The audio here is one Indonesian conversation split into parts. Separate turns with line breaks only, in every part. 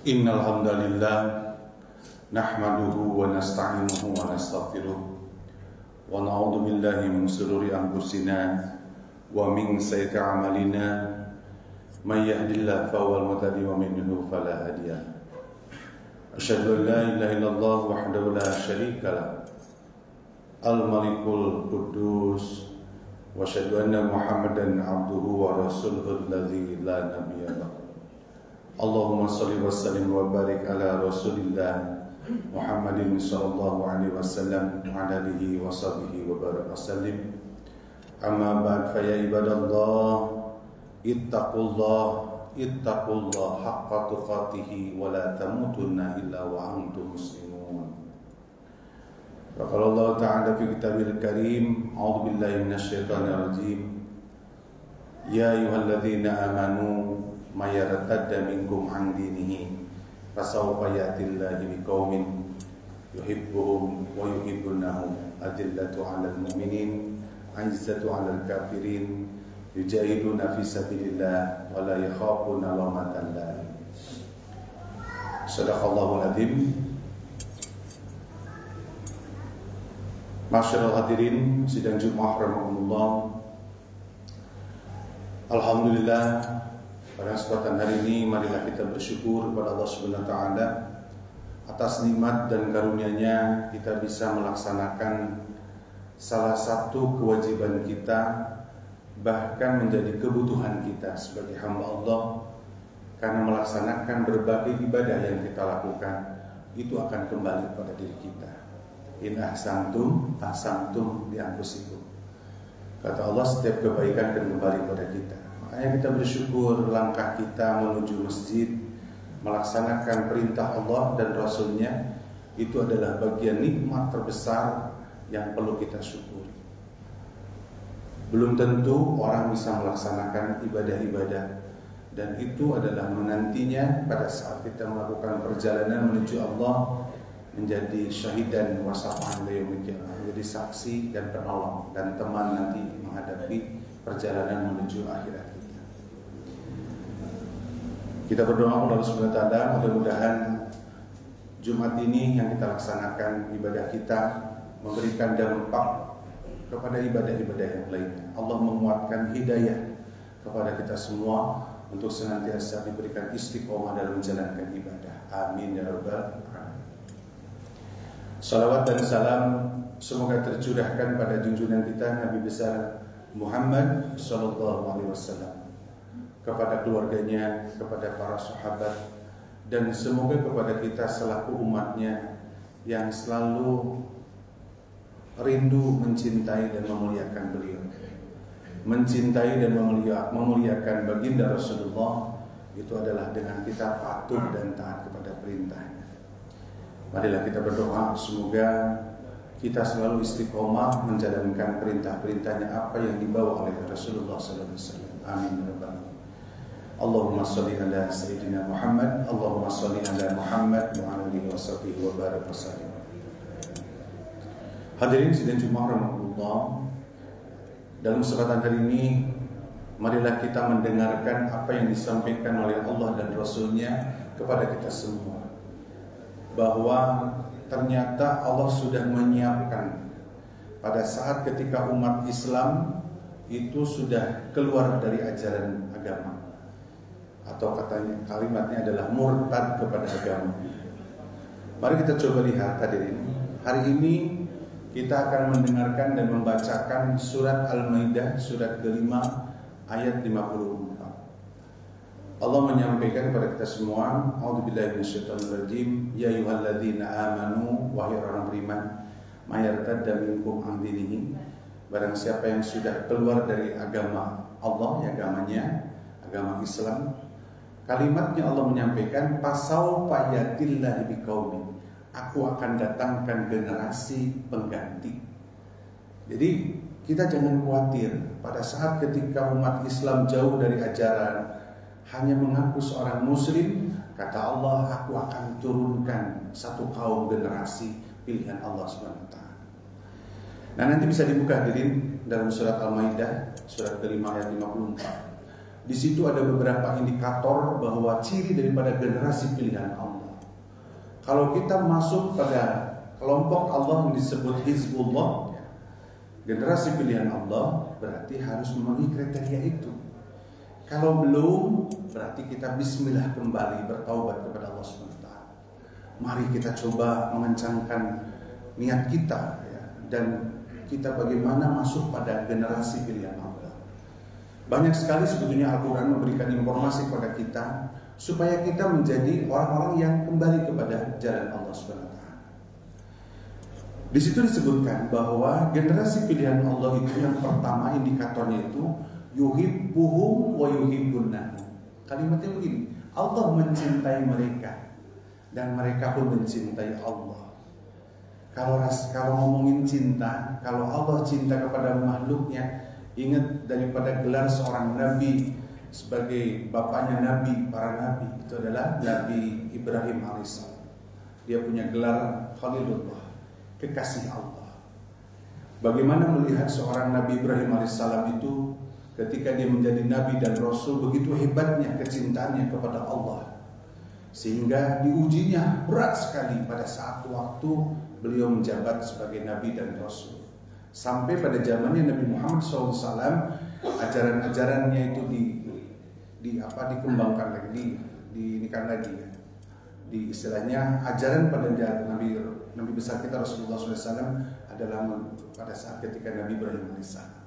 Innal hamdalillah nahmaduhu wa nasta'inuhu wa nastaghfiruh wa na'udzu billahi min shururi anfusina wa min sayyiati a'malina may yahdihillahu fahuwal muhtadi wa man yudlil fala hadiya lahu. Asyhadu an la ilaha illallah wahdahu la syarika lah al-malikul quddus wa asyhadu anna Muhammadan abduhu wa rasuluhu alladzi la nabiyya lahu. Allahumma salli wa sallim wa barik ala Rasulillah Muhammadin sallallahu alaihi wasallam wa ala alihi wa sahbihi wa barik wasallim. Amma ba'd, fa ya ibadallah ittaqullah haqqa tuqatih wa la tamutunna illa wa antum muslimun. Wa qala Allah ta'ala fi kitabil karim, a'udzu billahi minasyaitonir rajim. Ya ayyuhalladzina amanu may yartadda minkum an dinihi fasawfa ya'tillahi biqaumin yuhibbuhum wa yuhibbunahum adillatu 'alal mu'minin 'izzatu 'alal kafirin yujahiduna fi sabilillah wa la yakhafuna lawmatan laim. Shadaqallahul adzim. Masyaallah hadirin sidang Jumat rahimakumullah. Alhamdulillah, pada kesempatan hari ini marilah kita bersyukur kepada Allah Subhanahu wa taala atas nikmat dan karunia-Nya kita bisa melaksanakan salah satu kewajiban kita, bahkan menjadi kebutuhan kita sebagai hamba Allah, karena melaksanakan berbagai ibadah yang kita lakukan itu akan kembali pada diri kita. In ahsantum ahsantum li anfusikum. Kata Allah, setiap kebaikan akan kembali pada kita. Makanya kita bersyukur langkah kita menuju masjid, melaksanakan perintah Allah dan Rasul-Nya, itu adalah bagian nikmat terbesar yang perlu kita syukuri. Belum tentu orang bisa melaksanakan ibadah-ibadah, dan itu adalah menantinya pada saat kita melakukan perjalanan menuju Allah, menjadi syahidan wasafan yaumil qiyamah, menjadi saksi dan penolong dan teman nanti menghadapi perjalanan menuju akhirat kita. Kita berdoa kepada Allah Subhanahu wa taala, mudah-mudahan Jumat ini yang kita laksanakan ibadah kita memberikan dampak kepada ibadah-ibadah yang lainnya. Allah menguatkan hidayah kepada kita semua untuk senantiasa diberikan istiqomah dalam menjalankan ibadah. Amin ya rabbal alamin. Salawat dan salam semoga tercurahkan pada junjungan kita Nabi besar Muhammad sallallahu alaihi wasallam, kepada keluarganya, kepada para sahabat, dan semoga kepada kita selaku umatnya yang selalu rindu mencintai dan memuliakan beliau, mencintai dan memuliakan baginda Rasulullah. Itu adalah dengan kita patuh dan taat kepada perintahnya. Marilah kita berdoa semoga kita selalu istiqomah menjalankan perintah-perintahnya apa yang dibawa oleh Rasulullah sallallahu alaihi wasallam. Amin ya rabbal alamin. Allahumma sholli ala sayyidina Muhammad, Allahumma sholli ala Muhammad wa ala alihi washabihi wa barik wasallim. Hadirin sidang Jumat rahimakumullah, dalam kesempatan hari ini marilah kita mendengarkan apa yang disampaikan oleh Allah dan Rasul-Nya kepada kita semua, bahwa ternyata Allah sudah menyiapkan pada saat ketika umat Islam itu sudah keluar dari ajaran agama, atau katanya kalimatnya adalah murtad kepada agama. Mari kita coba lihat hadirin. Hari ini kita akan mendengarkan dan membacakan surat Al-Maidah, surat kelima ayat 54. Allah menyampaikan kepada kita semua, a'udzubillahi minasyaitonir rajim, ya ayyuhalladzina amanu, wahai orang beriman, may yartadda minkum an dinihi, barang siapa yang sudah keluar dari agama Allah, agamanya, agama Islam. Kalimatnya Allah menyampaikan, fasawfa ya'tillahi biqaumin, aku akan datangkan generasi pengganti. Jadi kita jangan khawatir pada saat ketika umat Islam jauh dari ajaran, hanya mengaku seorang muslim, kata Allah, aku akan turunkan satu kaum generasi pilihan Allah SWT. Nah, nanti bisa dibuka hadirin dalam surat Al-Maidah, surat kelima ayat 54. Di situ ada beberapa indikator bahwa ciri daripada generasi pilihan Allah. Kalau kita masuk pada kelompok Allah yang disebut Hizbullah, generasi pilihan Allah, berarti harus memenuhi kriteria itu. Kalau belum, berarti kita bismillah kembali bertaubat kepada Allah SWT. Mari kita coba mengencangkan niat kita, ya, dan kita bagaimana masuk pada generasi pilihan Allah. Banyak sekali sebetulnya Al-Quran memberikan informasi kepada kita supaya kita menjadi orang-orang yang kembali kepada jalan Allah SWT. Di situ disebutkan bahwa generasi pilihan Allah itu yang pertama indikatornya itu yuhibbuhum wa yuhibbunnahu. Kalimatnya begini, Allah mencintai mereka dan mereka pun mencintai Allah. Kalau ngomongin cinta, kalau Allah cinta kepada makhluknya, ingat daripada gelar seorang nabi sebagai bapaknya nabi, para nabi, itu adalah Nabi Ibrahim alaihissalam. Dia punya gelar Khalilullah, kekasih Allah. Bagaimana melihat seorang Nabi Ibrahim alaihissalam itu ketika dia menjadi nabi dan rasul, begitu hebatnya kecintaannya kepada Allah, sehingga diujinya berat sekali pada saat waktu beliau menjabat sebagai nabi dan rasul. Sampai pada zamannya Nabi Muhammad SAW, ajaran-ajarannya itu dikembangkan lagi, diinikan lagi, ya. Di istilahnya ajaran pada Nabi besar kita Rasulullah SAW adalah pada saat ketika Nabi Ibrahim alaihissalam.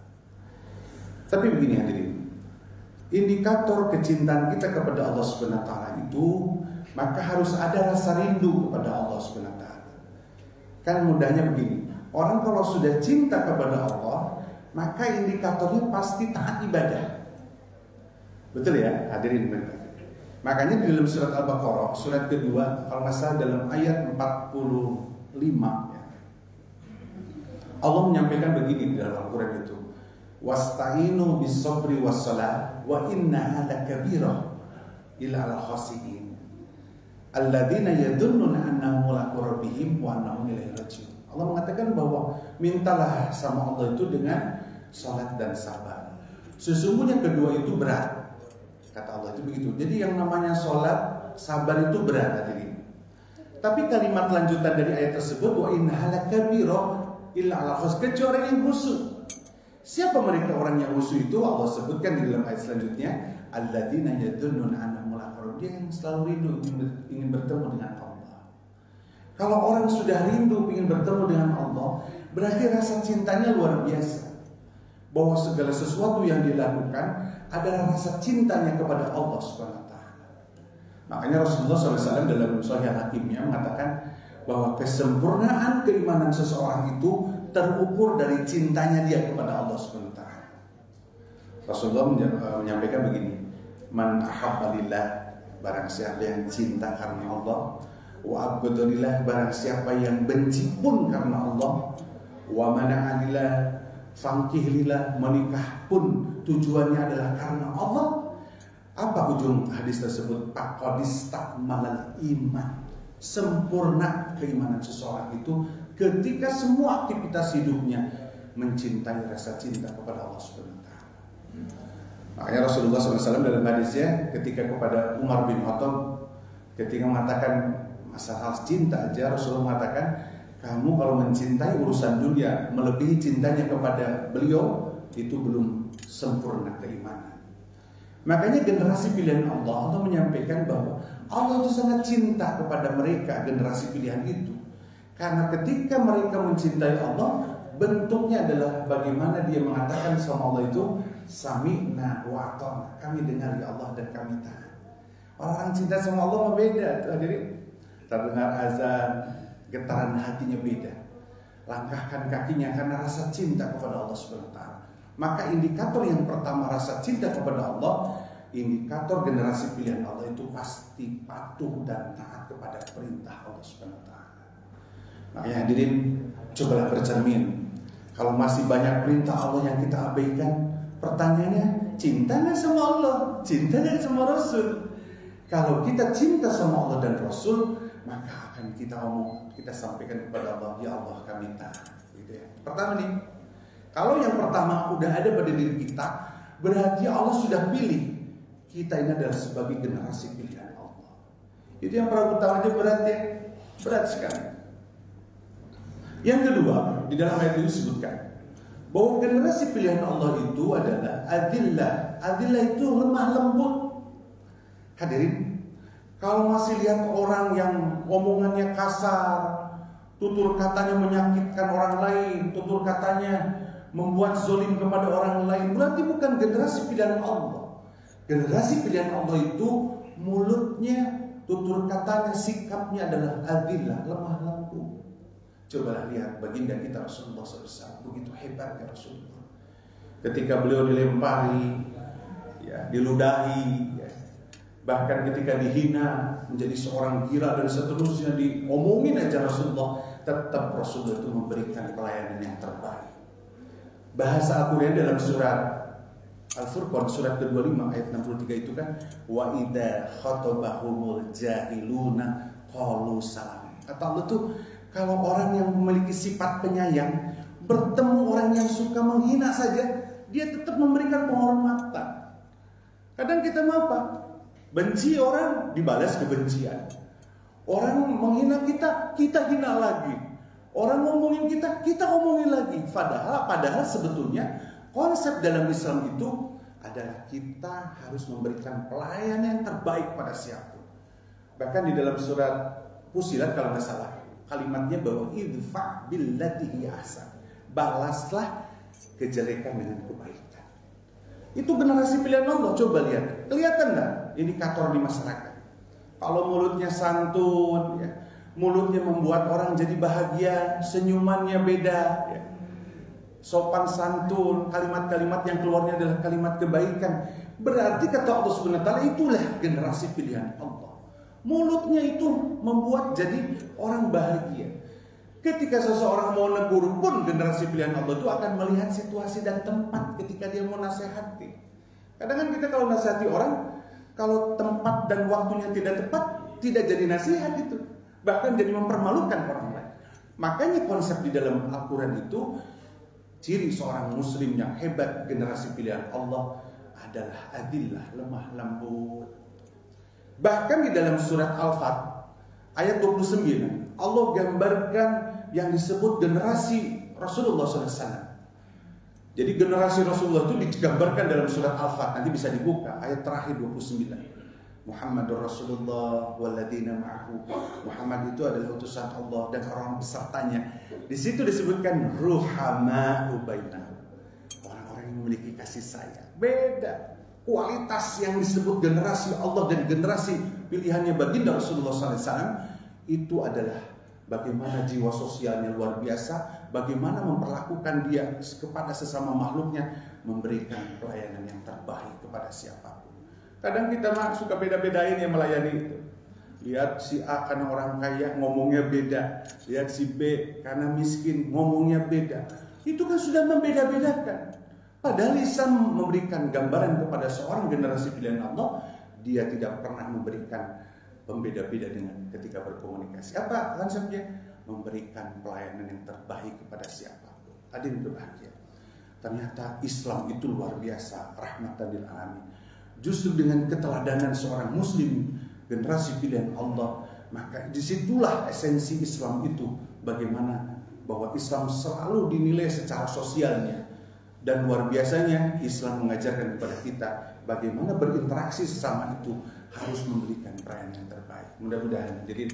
Tapi begini hadirin, indikator kecintaan kita kepada Allah Subhanahu wa taala itu, maka harus ada rasa rindu kepada Allah Subhanahu wa taala. Kan mudahnya begini, orang kalau sudah cinta kepada Allah, maka indikatornya pasti taat ibadah. Betul ya hadirin? Makanya di dalam surat Al-Baqarah, surat kedua, kalau nggak salah dalam ayat 45 ya, Allah menyampaikan begini di dalam Al-Quran itu, wasta'inu bis-sabri was-salah wa innaha lakabirah illa al-khasiin alladzina yadunnuna annahum mulaqu rabbihim wa annahum ilaihi raji'un. Allah mengatakan bahwa mintalah sama Allah itu dengan salat dan sabar. Sesungguhnya kedua itu berat. Kata Allah itu begitu. Jadi yang namanya salat, sabar itu berat hadirin. Tapi kalimat lanjutan dari ayat tersebut, wa innaha lakabirah illa al-khasiin, kecuali yang khusyuk. Siapa mereka orang yang khusyuk itu? Allah sebutkan di dalam ayat selanjutnya, alladzina yadunnuna annahum mulaqu rabbihim, dia yang selalu rindu ingin bertemu dengan Allah. Kalau orang sudah rindu ingin bertemu dengan Allah, berarti rasa cintanya luar biasa. Bahwa segala sesuatu yang dilakukan adalah rasa cintanya kepada Allah Subhanahu wa taala. Makanya Rasulullah SAW dalam Sahih Hakimnya mengatakan bahwa kesempurnaan keimanan seseorang itu terukur dari cintanya dia kepada Allah Subhanahu wa taala. Rasulullah menyampaikan begini, man ahabba lillah, barang siapa yang cinta karena Allah, wa abghadalillah, barang siapa yang benci pun karena Allah, wa mana'a lillah, fangkih lillah, menikah pun tujuannya adalah karena Allah. Apa ujung hadis tersebut? Faqadistakmalal iman, sempurna keimanan seseorang itu ketika semua aktivitas hidupnya mencintai rasa cinta kepada Allah Subhanahu wa taala. Makanya Rasulullah SAW dalam hadisnya ketika kepada Umar bin Khattab, ketika mengatakan masalah cinta aja, Rasulullah mengatakan, kamu kalau mencintai urusan dunia melebihi cintanya kepada beliau, itu belum sempurna keimanan. Makanya generasi pilihan Allah menyampaikan bahwa Allah itu sangat cinta kepada mereka, generasi pilihan itu. Karena ketika mereka mencintai Allah, bentuknya adalah bagaimana dia mengatakan sama Allah itu, sami'na wa ata'na, kami dengar ya Allah dan kami taat. Orang cinta sama Allah beda tuh hadirin. Terdengar azan, getaran hatinya beda, langkahkan kakinya karena rasa cinta kepada Allah Subhanahu wa taala. Maka indikator yang pertama rasa cinta kepada Allah, indikator generasi pilihan Allah itu pasti patuh dan taat kepada perintah Allah Subhanahu wa taala. Makanya hadirin, cobalah bercermin. Kalau masih banyak perintah Allah yang kita abaikan, pertanyaannya, cinta nggak sama Allah? Cinta nggak sama Rasul? Kalau kita cinta sama Allah dan Rasul, maka akan kita sampaikan kepada Allah, ya Allah kami taat. Gitu ya. Pertama nih, kalau yang pertama udah ada pada diri kita, berarti Allah sudah pilih kita ini adalah sebagai generasi pilihan Allah. Itu yang perang utamanya berat sekali. Yang kedua, di dalam ayat itu disebutkan bahwa generasi pilihan Allah itu adalah adillah. Adillah itu lemah lembut. Hadirin, kalau masih lihat orang yang omongannya kasar, tutur katanya menyakitkan orang lain, tutur katanya membuat zolim kepada orang lain, berarti bukan generasi pilihan Allah. Generasi pilihan Allah itu mulutnya, tutur katanya, sikapnya adalah adillah, lemah lembut. Cobalah lihat baginda kita Rasulullah SAW, begitu hebatnya Rasulullah. Ketika beliau dilempari, ya, diludahi, ya, bahkan ketika dihina, menjadi seorang gila dan seterusnya, diomongin aja Rasulullah, tetap Rasulullah itu memberikan pelayanan yang terbaik. Bahasa Al-Quran dalam surat Al-Furqan surat ke-25 ayat 63 itu kan, wa idza khatabahumul jahiluna qalu salam. Kata Allah tuh, kalau orang yang memiliki sifat penyayang bertemu orang yang suka menghina saja, dia tetap memberikan penghormatan. Kadang kita mau apa? Benci orang, dibalas kebencian. Orang menghina kita, kita hina lagi. Orang ngomongin kita, kita ngomongin lagi. Padahal sebetulnya konsep dalam Islam itu adalah kita harus memberikan pelayanan yang terbaik pada siapapun. Bahkan di dalam surat Fussilat kalau nggak salah, kalimatnya bahwa idfa billati hi ahsan. Balaslah kejelekan dengan kebaikan. Itu generasi pilihan Allah. Coba lihat, kelihatan nggak indikator di masyarakat? Kalau mulutnya santun, ya, mulutnya membuat orang jadi bahagia, senyumannya beda, ya, sopan santun, kalimat-kalimat yang keluarnya adalah kalimat kebaikan, berarti kata Allah Subhanahu wa taala itulah generasi pilihan Allah. Mulutnya itu membuat jadi orang bahagia. Ketika seseorang mau negur pun, generasi pilihan Allah itu akan melihat situasi dan tempat ketika dia mau nasihati. Kadang kan kita kalau nasihati orang, kalau tempat dan waktunya tidak tepat, tidak jadi nasihat itu, bahkan jadi mempermalukan orang lain. Makanya konsep di dalam Al-Quran itu, ciri seorang muslim yang hebat, generasi pilihan Allah adalah adillah, lemah lembut. Bahkan di dalam surat Al-Fat ayat 29, Allah gambarkan yang disebut generasi Rasulullah SAW. Jadi generasi Rasulullah itu digambarkan dalam surat Al-Fat, nanti bisa dibuka ayat terakhir 29. Muhammadur Rasulullah walladzina ma'ahu. Muhammad itu adalah utusan Allah dan orang besertanya. Di situ disebutkan ruhama'u bainahum. Orang-orang yang memiliki kasih sayang. Beda kualitas yang disebut generasi Allah dan generasi pilihannya baginda Rasulullah SAW itu adalah bagaimana jiwa sosialnya luar biasa, bagaimana memperlakukan dia kepada sesama makhluknya, memberikan pelayanan yang terbaik kepada siapapun. Kadang kita suka beda-bedain yang melayani itu. Lihat si A karena orang kaya ngomongnya beda, lihat si B karena miskin ngomongnya beda. Itu kan sudah membeda-bedakan. Padahal Islam memberikan gambaran kepada seorang generasi pilihan Allah, dia tidak pernah memberikan pembeda-beda dengan ketika berkomunikasi. Apa konsepnya? Memberikan pelayanan yang terbaik kepada siapapun. Hadirin berbahagia. Ternyata Islam itu luar biasa, rahmatan lil alamin. Justru dengan keteladanan seorang muslim, generasi pilihan Allah, maka disitulah esensi Islam itu. Bagaimana bahwa Islam selalu dinilai secara sosialnya. Dan luar biasanya Islam mengajarkan kepada kita bagaimana berinteraksi sesama itu harus memberikan pelayanan yang terbaik. Mudah-mudahan. Jadi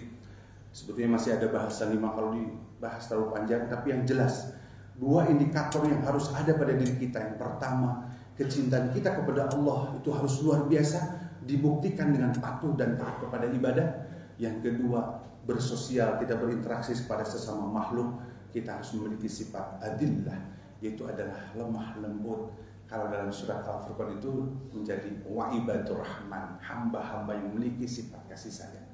sebetulnya masih ada bahasan 5 kalau dibahas terlalu panjang, tapi yang jelas 2 indikator yang harus ada pada diri kita. Yang pertama, kecintaan kita kepada Allah itu harus luar biasa, dibuktikan dengan patuh dan taat kepada ibadah. Yang kedua, bersosial, kita berinteraksi kepada sesama makhluk, kita harus memiliki sifat adillah, yaitu adalah lemah lembut. Kalau dalam surat Al-Furqan itu menjadi wa'ibadur rahman, hamba-hamba yang memiliki sifat kasih sayang.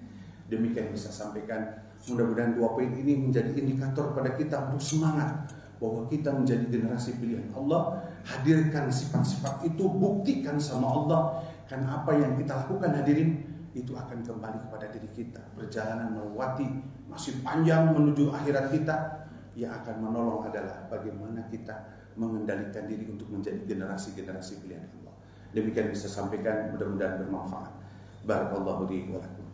Demikian bisa sampaikan. Mudah-mudahan 2 poin ini menjadi indikator pada kita untuk semangat bahwa kita menjadi generasi pilihan Allah. Hadirkan sifat-sifat itu, buktikan sama Allah. Karena apa yang kita lakukan hadirin itu akan kembali kepada diri kita. Perjalanan melewati masih panjang menuju akhirat kita. Yang akan menolong adalah bagaimana kita mengendalikan diri untuk menjadi generasi-generasi pilihan Allah. Demikian bisa sampaikan, mudah-mudahan bermanfaat. Barakallahu li wa lakum.